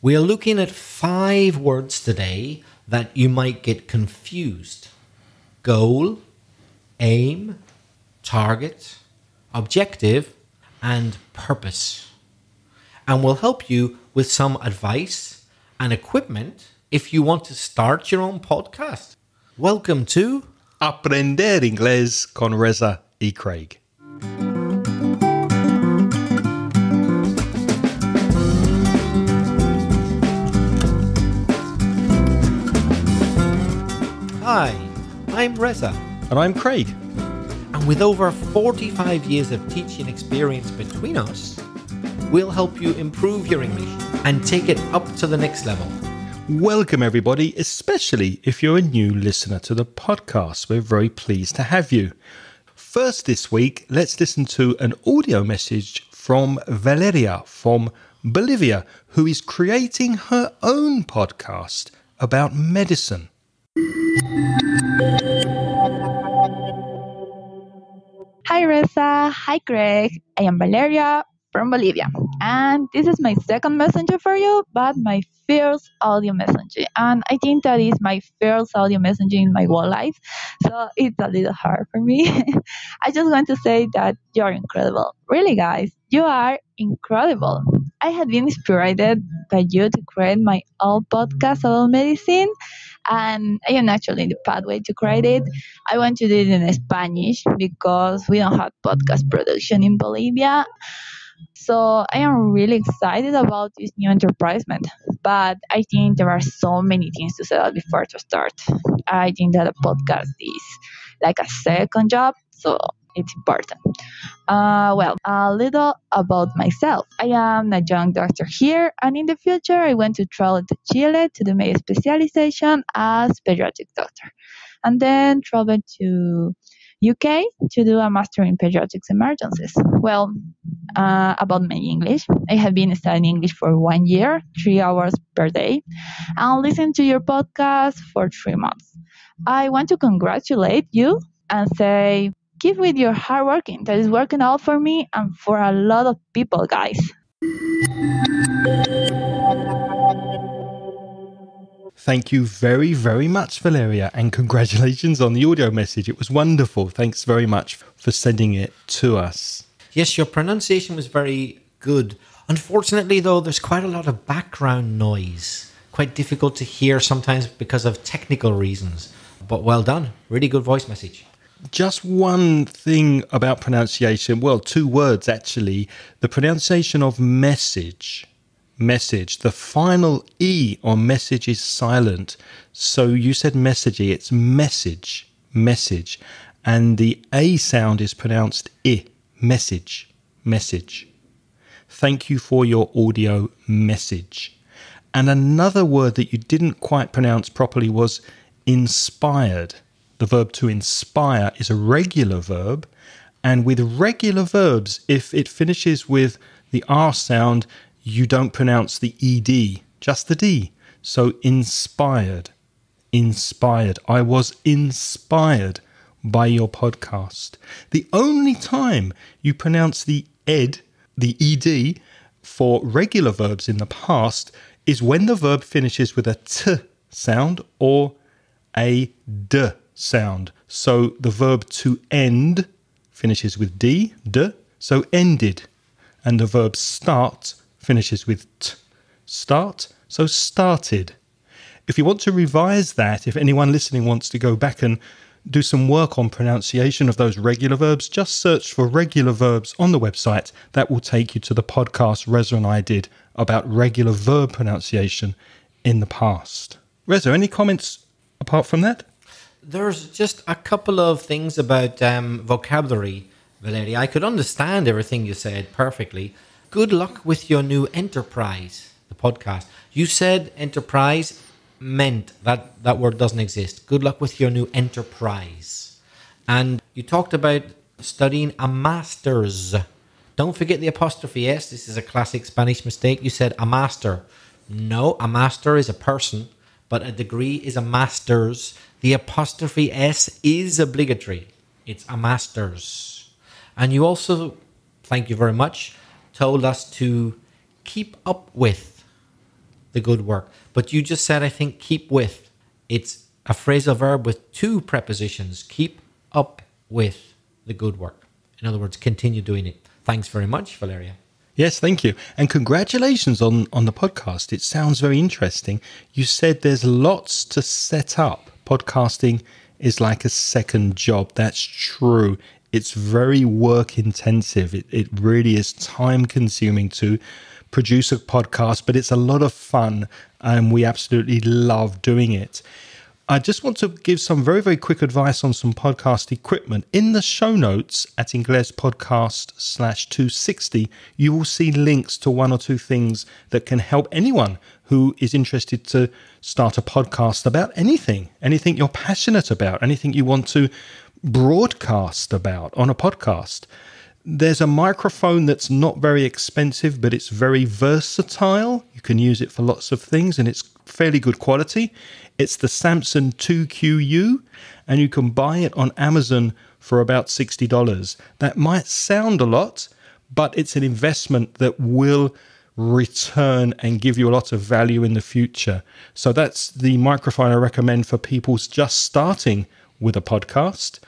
We are looking at 5 words today that you might get confused. Goal, aim, target, objective, and purpose. And we'll help you with some advice and equipment if you want to start your own podcast. Welcome to Aprender Inglés con Reza y Craig. Hi, I'm Reza. And I'm Craig. And with over 45 years of teaching experience between us, we'll help you improve your English and take it up to the next level. Welcome, everybody, especially if you're a new listener to the podcast. We're very pleased to have you. First this week, let's listen to an audio message from Valeria from Bolivia, who is creating her own podcast about medicine. Hi Reza, hi Craig, I am Valeria from Bolivia, and this is my second messenger for you, but my first audio messenger, and I think that is my first audio messenger in my whole life, so it's a little hard for me. I just want to say that you're incredible. Really guys, you are incredible. I had been inspired by you to create my own podcast about medicine, and I am actually in the pathway to create it. I want to do it in Spanish because we don't have podcast production in Bolivia. So I am really excited about this new enterprisement, but I think there are so many things to settle before to start. I think that a podcast is like a second job, so it's important. Well, a little about myself. I am a young doctor here, and in the future I want to travel to Chile to do my specialization as pediatric doctor, and then travel to UK to do a master in pediatrics emergencies. Well, about my English, I have been studying English for 1 year, 3 hours per day, and listen to your podcast for 3 months. I want to congratulate you and say, keep with your hard working. That is working out for me and for a lot of people, guys. Thank you very, very much, Valeria, and congratulations on the audio message. It was wonderful. Thanks very much for sending it to us. Yes, your pronunciation was very good. Unfortunately, though, there's quite a lot of background noise. Quite difficult to hear sometimes because of technical reasons. But well done. Really good voice message. Just one thing about pronunciation. Well, 2 words, actually. The pronunciation of message. The final E on message is silent. So you said messagey, it's message. And the A sound is pronounced I, message. Thank you for your audio message. And another word that you didn't quite pronounce properly was inspired. The verb to inspire is a regular verb. And with regular verbs, if it finishes with the R sound, you don't pronounce the ED, just the D. So inspired. I was inspired by your podcast. The only time you pronounce the ED for regular verbs in the past is when the verb finishes with a T sound or a D sound. So the verb to end finishes with D, so ended. And the verb start finishes with T, start, so started. If you want to revise that, if anyone listening wants to go back and do some work on pronunciation of those regular verbs, just search for regular verbs on the website. That will take you to the podcast Reza and I did about regular verb pronunciation in the past. Reza, any comments apart from that? There's just a couple of things about vocabulary, Valeria. I could understand everything you said perfectly. Good luck with your new enterprise, the podcast. You said enterprise meant that word doesn't exist. Good luck with your new enterprise. And you talked about studying a master's. Don't forget the apostrophe S. This is a classic Spanish mistake. You said a master. No, a master is a person, but a degree is a master's. The apostrophe S is obligatory. It's a master's. And you also, thank you very much, told us to keep up with. the good work. But you just said, I think, keep with. It's a phrasal verb with two prepositions. Keep up with the good work. In other words, continue doing it. Thanks very much, Valeria. Yes, thank you. And congratulations on the podcast. It sounds very interesting. You said there's lots to set up. Podcasting is like a second job. That's true. It's very work intensive. It really is time consuming to produce a podcast, but it's a lot of fun and we absolutely love doing it. I just want to give some very, very quick advice on some podcast equipment. In the show notes at inglespodcast/260, you will see links to one or two things that can help anyone who is interested to start a podcast about anything you're passionate about, anything you want to broadcast about on a podcast. There's a microphone that's not very expensive, but it's very versatile. You can use it for lots of things and it's fairly good quality. It's the Samson 2QU and you can buy it on Amazon for about $60. That might sound a lot, but it's an investment that will return and give you a lot of value in the future. So that's the microphone I recommend for people just starting with a podcast.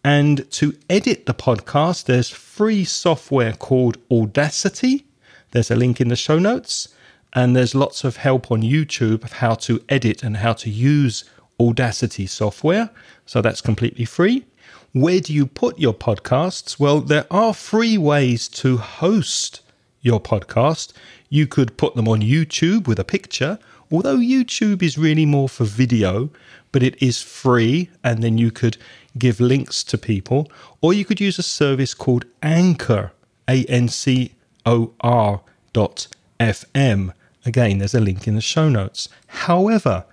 And to edit the podcast, there's free software called Audacity. There's a link in the show notes. And there's lots of help on YouTube of how to edit and how to use Audacity software. So that's completely free. Where do you put your podcasts? Well, there are free ways to host your podcast. You could put them on YouTube with a picture, although YouTube is really more for video, but it is free and then you could give links to people. Or you could use a service called Anchor, ANCOR.FM. Again, there's a link in the show notes. However,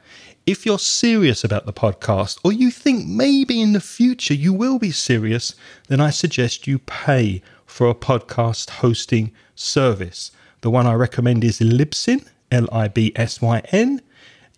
if you're serious about the podcast, or you think maybe in the future you will be serious, then I suggest you pay for a podcast hosting service. The one I recommend is Libsyn, Libsyn.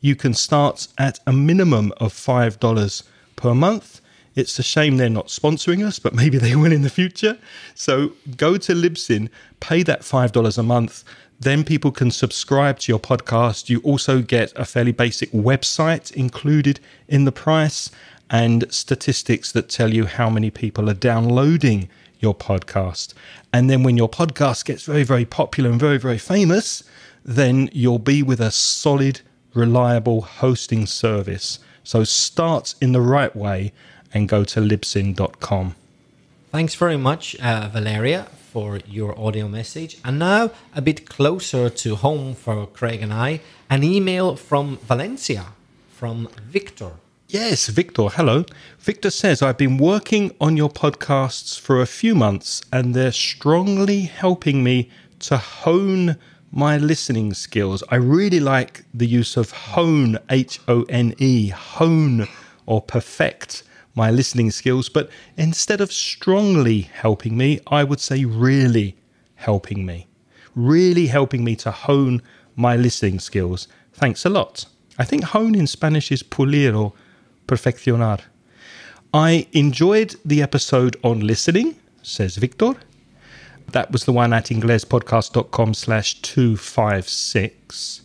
You can start at a minimum of $5 per month. It's a shame they're not sponsoring us, but maybe they will in the future. So go to Libsyn, pay that $5 a month. Then people can subscribe to your podcast. You also get a fairly basic website included in the price and statistics that tell you how many people are downloading your podcast. And then when your podcast gets very, very popular and very, very famous, then you'll be with a solid, reliable hosting service. So start in the right way and go to libsyn.com. Thanks very much, Valeria, for your audio message. And now, a bit closer to home for Craig and I, an email from Valencia, from Victor. Yes, Victor, hello. Victor says, I've been working on your podcasts for a few months and they're strongly helping me to hone my listening skills. I really like the use of hone, H-O-N-E, hone or perfect my listening skills. But instead of strongly helping me, I would say really helping me to hone my listening skills. Thanks a lot. I think hone in Spanish is pulir or perfeccionar. I enjoyed the episode on listening, says Victor. That was the one at inglespodcast.com/256.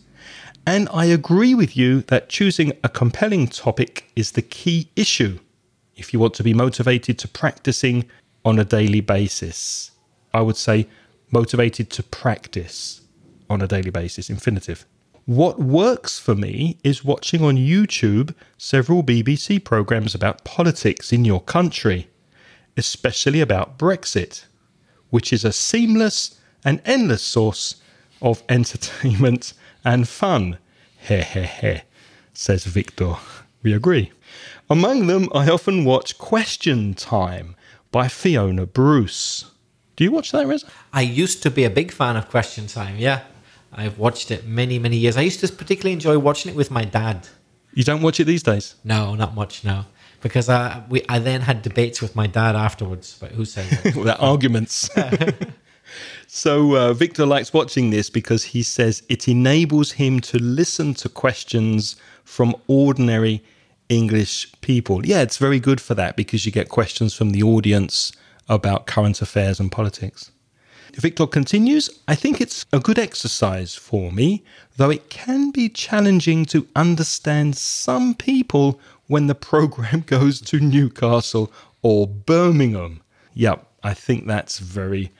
And I agree with you that choosing a compelling topic is the key issue if you want to be motivated to practicing on a daily basis. I would say motivated to practice on a daily basis, infinitive. What works for me is watching on YouTube several BBC programs about politics in your country, especially about Brexit, which is a seamless and endless source of entertainment and fun. Heh heh heh, says Victor. We agree. Among them, I often watch Question Time by Fiona Bruce. Do you watch that, Reza? I used to be a big fan of Question Time, yeah. I've watched it many, many years. I used to particularly enjoy watching it with my dad. You don't watch it these days? No, not much, no. Because I then had debates with my dad afterwards about who said it. Well, arguments. So Victor likes watching this because he says it enables him to listen to questions from ordinary English people. Yeah, it's very good for that because you get questions from the audience about current affairs and politics. Victor continues, I think it's a good exercise for me, though it can be challenging to understand some people when the program goes to Newcastle or Birmingham. Yep, I think that's very,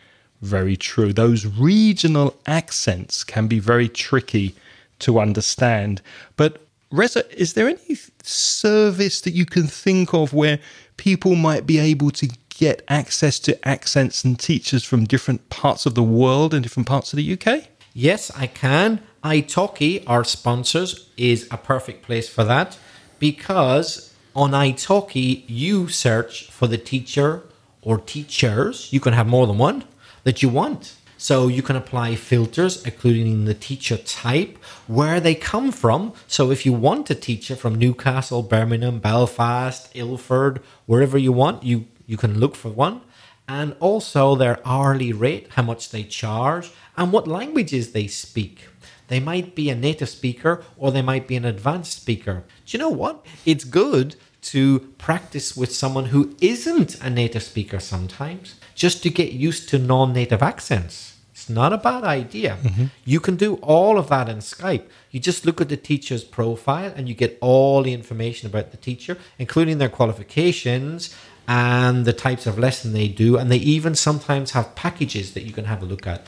very true. Those regional accents can be very tricky to understand. But Reza, is there any service that you can think of where people might be able to get access to accents and teachers from different parts of the world and different parts of the UK? Yes, I can. italki, our sponsors, is a perfect place for that, because on italki, you search for the teacher or teachers, you can have more than one, that you want. So you can apply filters, including the teacher type, where they come from. So if you want a teacher from Newcastle, Birmingham, Belfast, Ilford, wherever you want, you can look for one. And also their hourly rate, how much they charge, and what languages they speak. They might be a native speaker or they might be an advanced speaker. Do you know what? It's good to practice with someone who isn't a native speaker sometimes, just to get used to non-native accents. It's not a bad idea. Mm-hmm. You can do all of that in Skype. You just look at the teacher's profile and you get all the information about the teacher, including their qualifications and the types of lesson they do. And they even sometimes have packages that you can have a look at.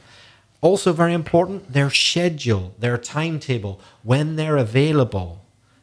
Also very important, their schedule, their timetable, when they're available.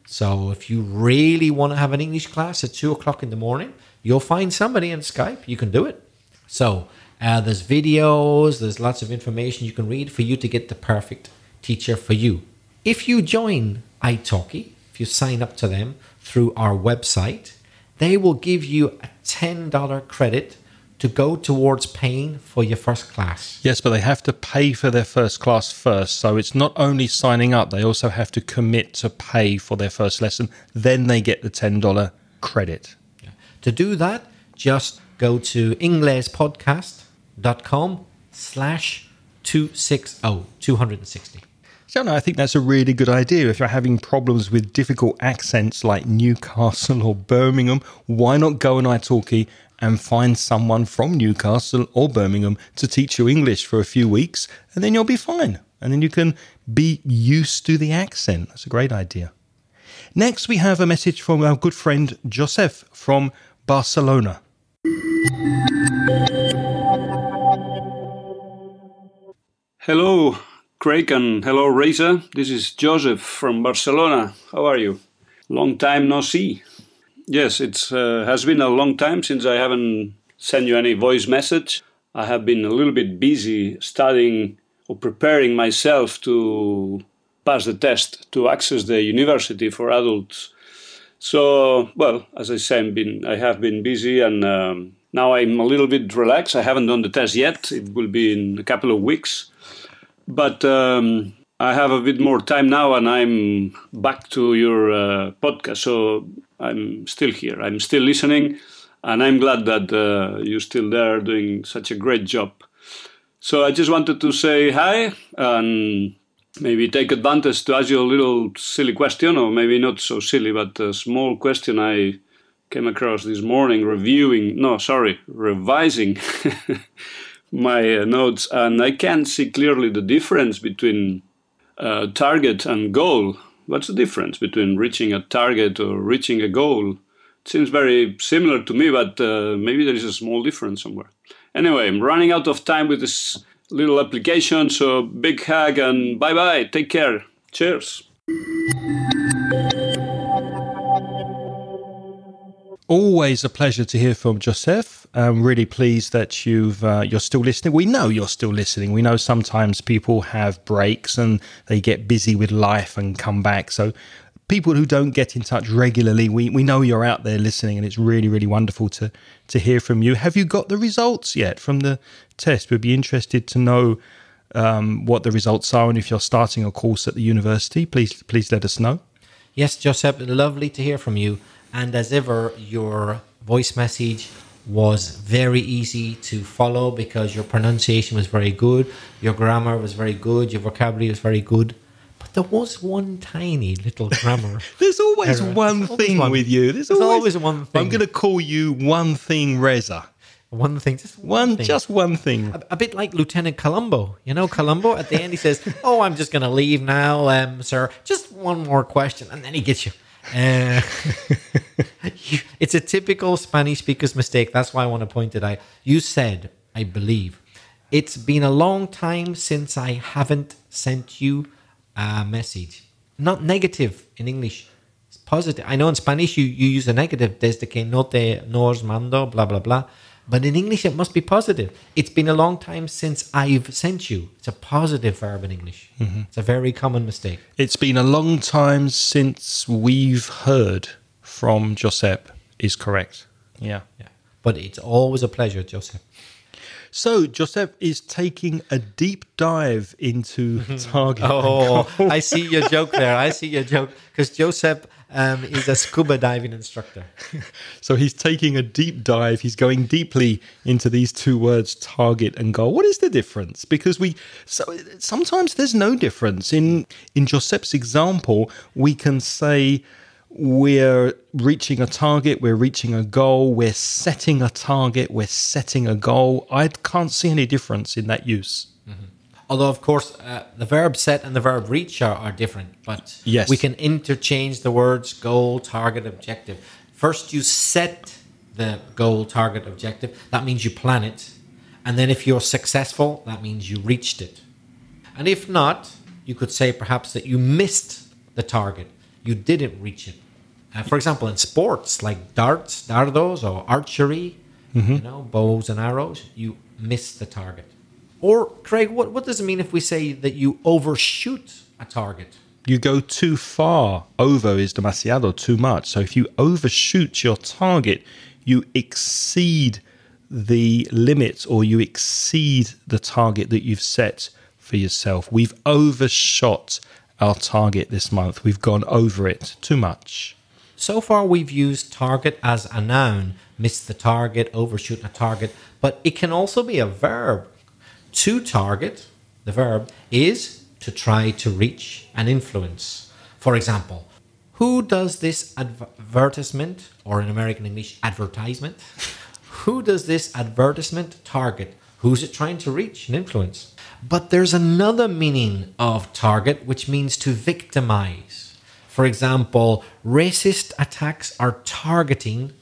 So if you really want to have an English class at 2 o'clock in the morning, you'll find somebody in Skype. You can do it. So there's videos, there's lots of information you can read for you to get the perfect teacher for you. If you join italki, if you sign up to them through our website, they will give you a $10 credit to go towards paying for your first class. Yes, but they have to pay for their first class first. So it's not only signing up, they also have to commit to pay for their first lesson. Then they get the $10 credit. Yeah. To do that, just go to inglespodcast.com/260. So no, I think that's a really good idea. If you're having problems with difficult accents like Newcastle or Birmingham, why not go on italki and find someone from Newcastle or Birmingham to teach you English for a few weeks, and then you'll be fine. And then you can be used to the accent. That's a great idea. Next, we have a message from our good friend Joseph from Barcelona. Hello, Craig, and hello, Reza. This is Joseph from Barcelona. How are you? Long time no see. Yes, it has been a long time since I haven't sent you any voice message. I have been a little bit busy studying or preparing myself to pass the test to access the university for adults. So, well, as I said, I have been busy, and now I'm a little bit relaxed. I haven't done the test yet. It will be in a couple of weeks. But I have a bit more time now, and I'm back to your podcast. So I'm still here. I'm still listening, and I'm glad that you're still there doing such a great job. So I just wanted to say hi and maybe take advantage to ask you a little silly question, or maybe not so silly, but a small question I came across this morning revising my notes, and I can't see clearly the difference between target and goal. What's the difference between reaching a target or reaching a goal? It seems very similar to me, but maybe there is a small difference somewhere. Anyway, I'm running out of time with this little application, so big hug and bye-bye. Take care. Cheers. Always a pleasure to hear from Joseph. I'm really pleased that you're still listening. We know you're still listening. We know sometimes people have breaks and they get busy with life and come back. So people who don't get in touch regularly, we know you're out there listening, and it's really, really wonderful to hear from you. Have you got the results yet from the test? We'd be interested to know what the results are, and if you're starting a course at the university, please let us know. Yes, Joseph, lovely to hear from you. And as ever, your voice message was very easy to follow because your pronunciation was very good, your grammar was very good, your vocabulary was very good. But there was one tiny little grammar. There's always one thing with you. There's always one thing. I'm going to call you One Thing Reza. One thing, just one thing. Just one thing. A bit like Lieutenant Columbo. You know, Columbo, at the end he says, "Oh, I'm just going to leave now, sir. Just one more question." And then he gets you. It's a typical Spanish speaker's mistake. That's why I want to point it out. You said, I believe, it's been a long time since I haven't sent you a message. Not negative in English. It's positive. I know in Spanish you use a negative, desde que no te nos mando, blah, blah, blah. But in English, it must be positive. It's been a long time since I've sent you. It's a positive verb in English. Mm-hmm. It's a very common mistake. It's been a long time since we've heard from Josep is correct. Yeah. But it's always a pleasure, Josep. So Josep is taking a deep dive into target. I see your joke there. Because Josep is a scuba diving instructor. So he's taking a deep dive. He's going deeply into these two words, target and goal. What is the difference? Because sometimes there's no difference. In Josep's example, we can say we're reaching a target, we're reaching a goal, we're setting a target, we're setting a goal. I can't see any difference in that use. Mm-hmm. Although, of course, the verb set and the verb reach are different, but yes, we can interchange the words goal, target, objective. First, you set the goal, target, objective. That means you plan it. And then if you're successful, that means you reached it. And if not, you could say perhaps that you missed the target. You didn't reach it. For example, in sports like darts, dardos, or archery, bows and arrows, you miss the target. Or, Craig, what does it mean if we say that you overshoot a target? You go too far. Over is demasiado, too much. So if you overshoot your target, you exceed the limits or you exceed the target that you've set for yourself. We've overshot our target this month. We've gone over it too much. So far, we've used target as a noun, miss the target, overshoot a target, but it can also be a verb. To target, the verb, is to try to reach and influence. For example, who does this advertisement, or in American English, advertisement? Who does this advertisement target? Who's it trying to reach and influence? But there's another meaning of target, which means to victimize. For example, racist attacks are targeting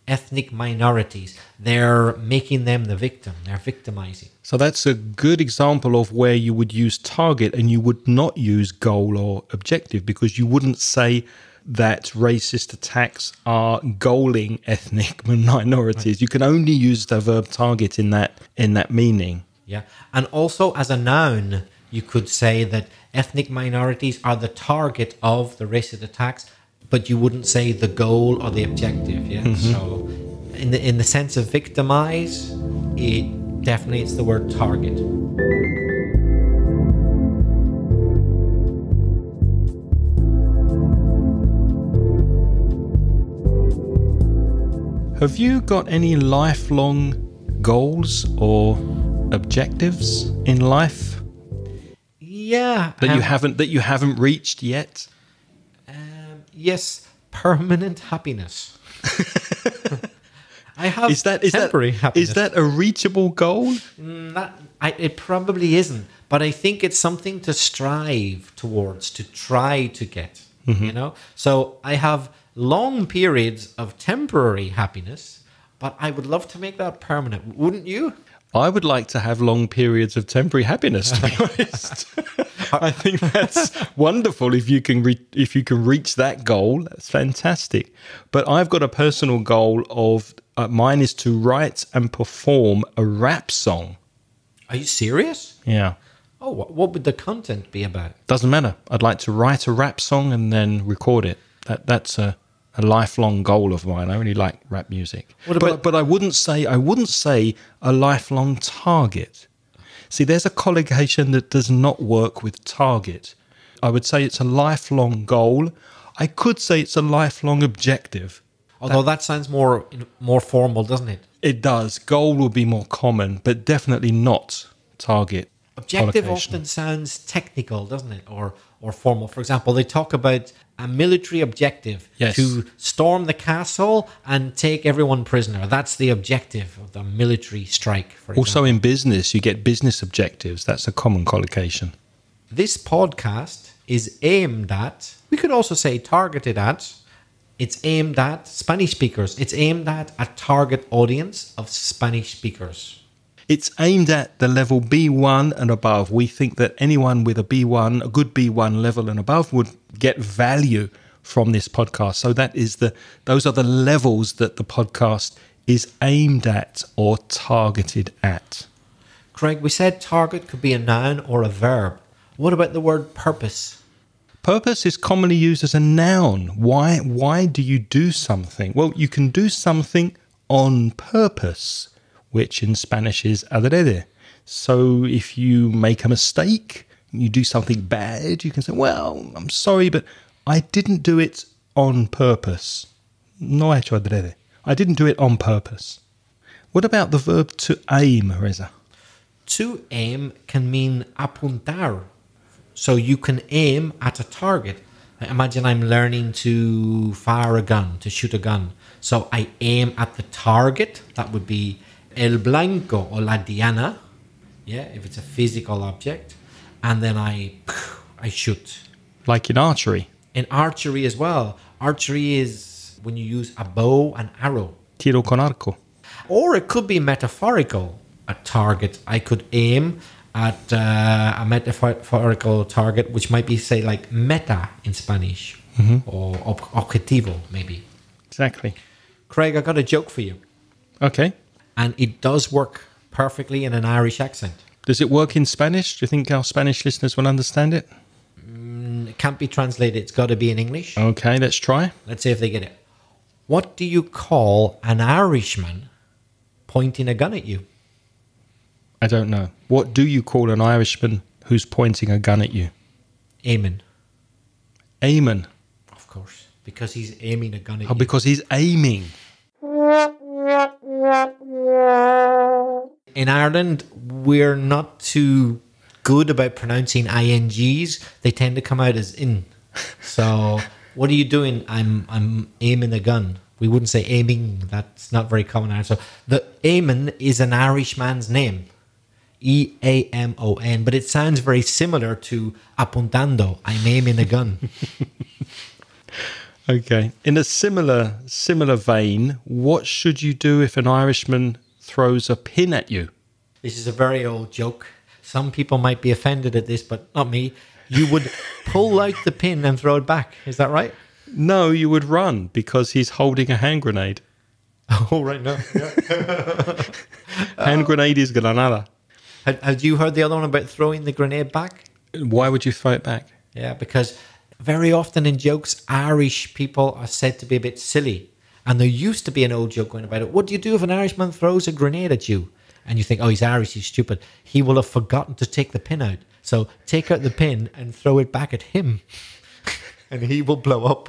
ethnic minorities. They're making them the victim. They're victimizing. So that's a good example of where you would use target and you would not use goal or objective, because you wouldn't say that racist attacks are goaling ethnic minorities. Right. You can only use the verb target in that meaning. Yeah. And also as a noun, you could say that ethnic minorities are the target of the racist attacks, but you wouldn't say the goal or the objective. Yeah. Mm-hmm. So in the sense of victimize, it definitely it's the word target. Have you got any lifelong goals or objectives in life? Yeah. That you haven't reached yet? Yes, permanent happiness. I have temporary happiness. Is that a reachable goal? It probably isn't, but I think it's something to strive towards, to try to get. Mm-hmm. So I have long periods of temporary happiness, but I would love to make that permanent. Wouldn't you? I would like to have long periods of temporary happiness, to be honest. I think that's wonderful if you can reach that goal. That's fantastic. But I've got a personal goal of mine is to write and perform a rap song. Are you serious? Yeah. Oh, what would the content be about? Doesn't matter. I'd like to write a rap song and then record it. That's a lifelong goal of mine. I really like rap music. But I wouldn't say a lifelong target. See, there's a collocation that does not work with target. I would say it's a lifelong goal. I could say it's a lifelong objective. Although that sounds more formal, doesn't it? It does. Goal will be more common, but definitely not target. Objective often sounds technical, doesn't it? Or or formal. For example, they talk about a military objective to storm the castle and take everyone prisoner. That's the objective of the military strike, for example. Also in business, you get business objectives. That's a common collocation. This podcast is aimed at, we could also say targeted at, it's aimed at Spanish speakers. It's aimed at a target audience of Spanish speakers. It's aimed at the level B1 and above. We think that anyone with a B1, a good B1 level and above would get value from this podcast. So those are the levels that the podcast is aimed at or targeted at. Craig, we said target could be a noun or a verb. What about the word purpose? Purpose is commonly used as a noun. Why do you do something? Well, you can do something on purpose, which in Spanish is adrede. So if you make a mistake, you do something bad, you can say, well, I'm sorry, but I didn't do it on purpose. No he hecho adrede. I didn't do it on purpose. What about the verb to aim, Reza? To aim can mean apuntar. So you can aim at a target. Imagine I'm learning to fire a gun, to shoot a gun. So I aim at the target. That would be el blanco or la diana. Yeah, if it's a physical object. And then I shoot. Like in archery. In archery as well. Archery is when you use a bow and arrow. Tiro con arco. Or it could be metaphorical. A target. I could aim at a metaphorical target, which might be, say, like meta in Spanish, or objetivo, maybe. Exactly. Craig, I got a joke for you. Okay. And it does work perfectly in an Irish accent. Does it work in Spanish? Do you think our Spanish listeners will understand it? It can't be translated. It's got to be in English. Okay, let's try. Let's see if they get it. What do you call an Irishman pointing a gun at you? I don't know. What do you call an Irishman who's pointing a gun at you? Aiming. Aiming. Of course, because he's aiming a gun at you. Oh, because he's aiming. In Ireland, we're not too good about pronouncing INGs. They tend to come out as in. So, what are you doing? I'm aiming a gun. We wouldn't say aiming. That's not very common Irish. So, the Eamon is an Irish man's name. E-A-M-O-N, but it sounds very similar to apuntando. I'm aiming a gun. Okay. In a similar vein, what should you do if an Irishman throws a pin at you? This is a very old joke. Some people might be offended at this, but not me. You would pull out the pin and throw it back. Is that right? No, you would run because he's holding a hand grenade. Oh, right, no. Yeah. Hand grenade is granada. Had you heard the other one about throwing the grenade back? Why would you throw it back? Yeah, because very often in jokes, Irish people are said to be a bit silly. And there used to be an old joke going about it. What do you do if an Irishman throws a grenade at you? And you think, oh, he's Irish, he's stupid. He will have forgotten to take the pin out. So take out the pin and throw it back at him. And he will blow up.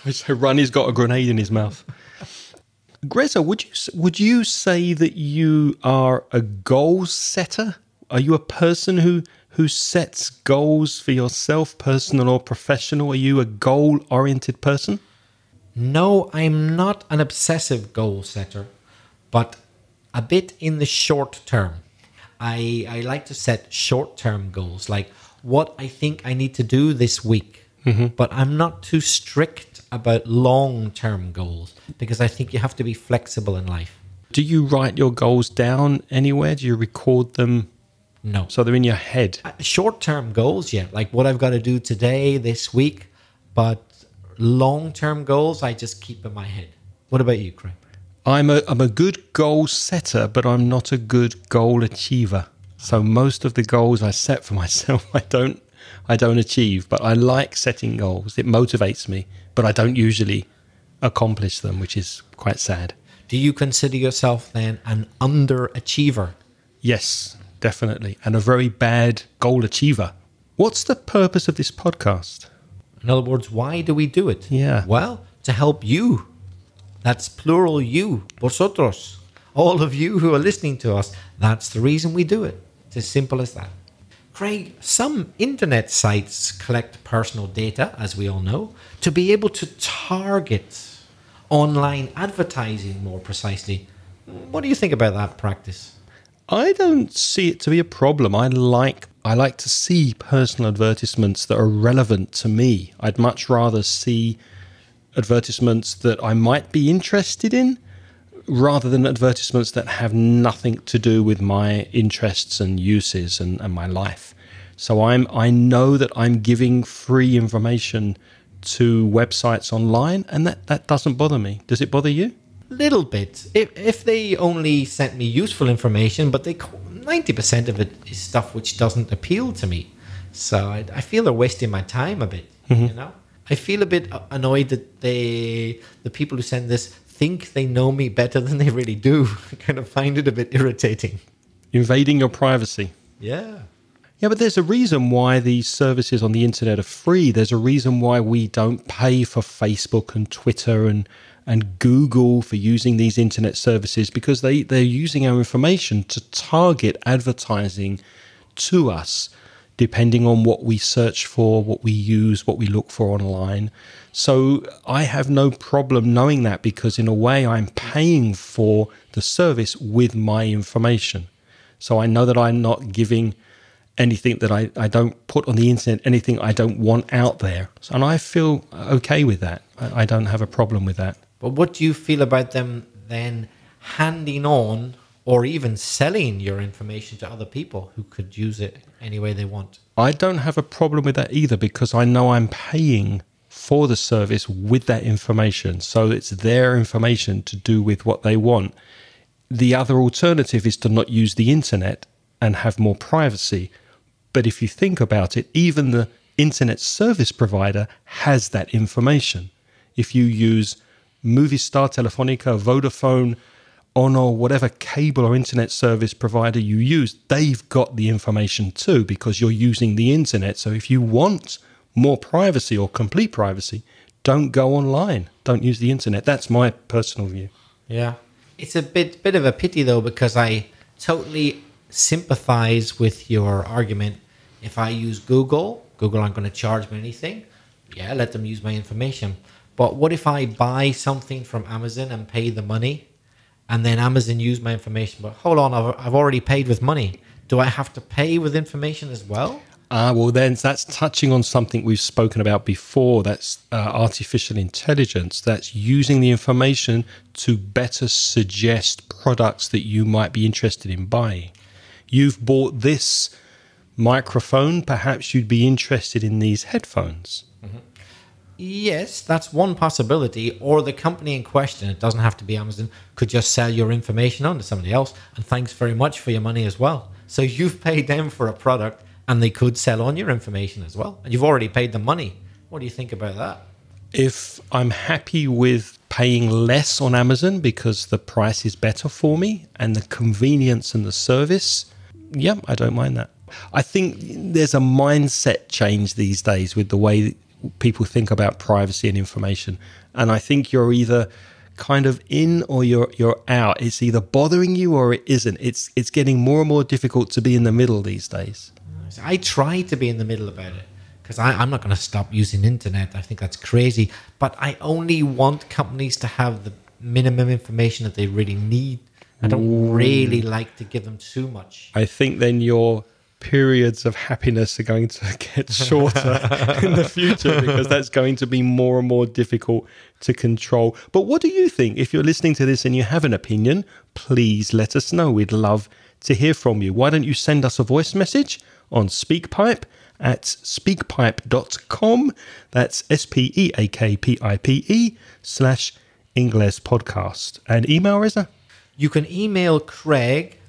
So Ronnie's got a grenade in his mouth. Greza, would you say that you are a goal setter? Are you a person who sets goals for yourself, personal or professional? Are you a goal-oriented person? No, I'm not an obsessive goal setter, but a bit in the short term. I like to set short-term goals, like what I think I need to do this week. But I'm not too strict about long-term goals because I think you have to be flexible in life. Do you write your goals down anywhere? Do you record them? No. So they're in your head? Short-term goals, yeah, like what I've got to do today, this week. But long-term goals, I just keep in my head. What about you, Craig? I'm a good goal setter, but I'm not a good goal achiever. So most of the goals I set for myself, I don't achieve, but I like setting goals. It motivates me, but I don't usually accomplish them, which is quite sad. Do you consider yourself then an underachiever? Yes, definitely. And a very bad goal achiever. What's the purpose of this podcast? In other words, why do we do it? Yeah. Well, to help you. That's plural you, vosotros. All of you who are listening to us. That's the reason we do it. It's as simple as that. Craig, some internet sites collect personal data, as we all know, to be able to target online advertising more precisely. What do you think about that practice? I don't see it to be a problem. I like to see personal advertisements that are relevant to me. I'd much rather see advertisements that I might be interested in rather than advertisements that have nothing to do with my interests and uses and my life. So I know that I'm giving free information to websites online, and that doesn't bother me. Does it bother you? Little bit. If they only sent me useful information, but 90% of it is stuff which doesn't appeal to me. So I feel they're wasting my time a bit, you know? I feel a bit annoyed that the people who send this think they know me better than they really do. I kind of find it a bit irritating. Invading your privacy. Yeah. Yeah, but there's a reason why these services on the internet are free. There's a reason why we don't pay for Facebook and Twitter and Google for using these internet services, because they're using our information to target advertising to us, depending on what we search for, what we use, what we look for online. So I have no problem knowing that, because in a way I'm paying for the service with my information. So I know that I'm not giving anything that I don't put on the internet, anything I don't want out there. And I feel okay with that. I don't have a problem with that. But what do you feel about them then handing on or even selling your information to other people who could use it any way they want? I don't have a problem with that either, because I know I'm paying for the service with that information. So it's their information to do with what they want. The other alternative is to not use the internet and have more privacy. But if you think about it, even the internet service provider has that information. If you use Movistar, Telefonica, Vodafone, Honor, whatever cable or internet service provider you use, they've got the information too, because you're using the internet. So if you want more privacy or complete privacy, don't go online. Don't use the internet. That's my personal view. Yeah. It's a bit of a pity, though, because I totally sympathize with your argument. If I use Google aren't going to charge me anything. Yeah, let them use my information. But what if I buy something from Amazon and pay the money, and then Amazon use my information? But hold on, I've already paid with money. Do I have to pay with information as well? Well, then that's touching on something we've spoken about before. That's artificial intelligence. That's using the information to better suggest products that you might be interested in buying. You've bought this microphone. Perhaps you'd be interested in these headphones. Mm-hmm. Yes, that's one possibility. Or the company in question, it doesn't have to be Amazon, could just sell your information on to somebody else. And thanks very much for your money as well. So you've paid them for a product, and they could sell on your information as well. And you've already paid them money. What do you think about that? If I'm happy with paying less on Amazon because the price is better for me and the convenience and the service, yeah, I don't mind that. I think there's a mindset change these days with the way people think about privacy and information. And I think you're either kind of in or you're out. It's either bothering you or it isn't. It's getting more and more difficult to be in the middle these days. I try to be in the middle about it, because I'm not going to stop using internet. I think that's crazy. But I only want companies to have the minimum information that they really need. I don't really like to give them too much. I think then your periods of happiness are going to get shorter in the future, because that's going to be more and more difficult to control. But what do you think? If you're listening to this and you have an opinion, please let us know. We'd love to hear from you. Why don't you send us a voice message on SpeakPipe at speakpipe.com. That's SPEAKPIPE/Ingles podcast. And email, Reza? You can email Craig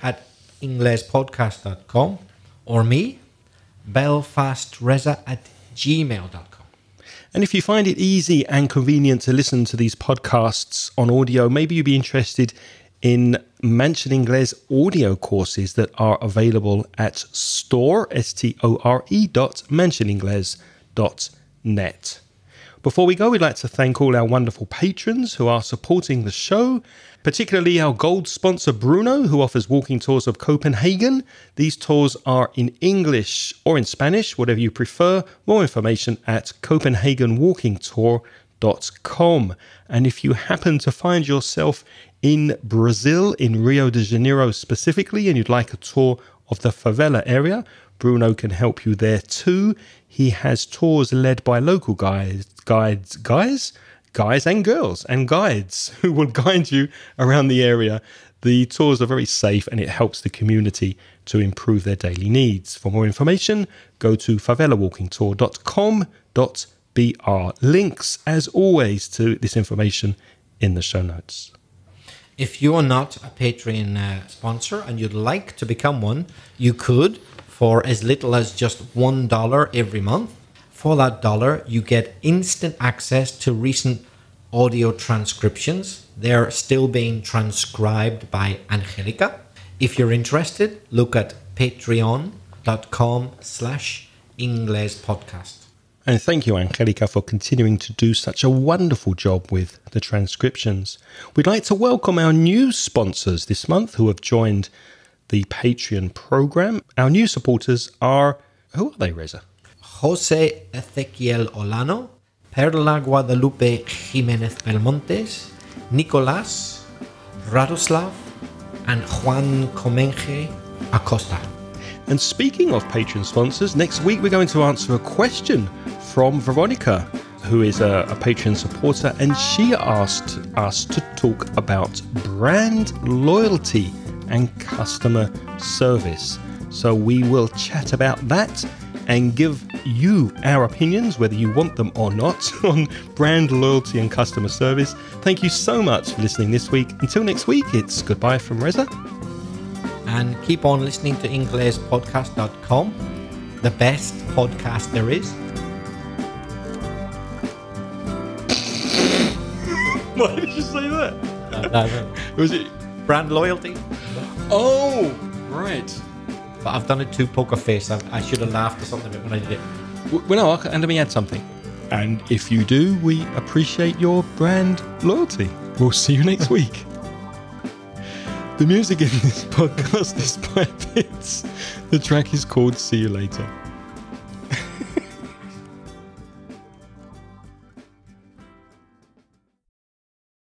at inglespodcast.com, or me, belfastreza@gmail.com. And if you find it easy and convenient to listen to these podcasts on audio, maybe you'd be interested in Mention Ingles audio courses that are available at store.mentioningles.net. Before we go, we'd like to thank all our wonderful patrons who are supporting the show, particularly our gold sponsor Bruno, who offers walking tours of Copenhagen. These tours are in English or in Spanish, whatever you prefer. More information at copenhagenwalkingtour.com. And if you happen to find yourself in Brazil, in Rio de Janeiro specifically, and you'd like a tour of the favela area, Bruno can help you there too. He has tours led by local guys and girls and guides who will guide you around the area. The tours are very safe and it helps the community to improve their daily needs. For more information, go to favelawalkingtour.com.br. Links, as always, to this information in the show notes. If you are not a Patreon sponsor and you'd like to become one, you could for as little as just $1 every month. For that dollar, you get instant access to recent audio transcriptions. They're still being transcribed by Angelica. If you're interested, look at patreon.com/Inglespodcast. And thank you, Angelica, for continuing to do such a wonderful job with the transcriptions. We'd like to welcome our new sponsors this month who have joined the Patreon program. Our new supporters are... Who are they, Reza? Jose Ezequiel Olano, Perla Guadalupe Jiménez Belmontes, Nicolás, Radoslav, and Juan Comenge Acosta. And speaking of Patreon sponsors, next week we're going to answer a question from Veronica, who is a Patreon supporter, and she asked us to talk about brand loyalty and customer service. So we will chat about that and give you our opinions, whether you want them or not, on brand loyalty and customer service. Thank you so much for listening this week. Until next week, it's goodbye from Reza. And keep on listening to InglesPodcast.com, the best podcast there is. Why did you say that? No. Was it Brand loyalty. Oh, right. But I've done it too poker face. I should have laughed or something when I did it. Well, no, and let me add something. And if you do, we appreciate your brand loyalty. We'll see you next week. The music in this podcast is by Bits. The track is called See You Later.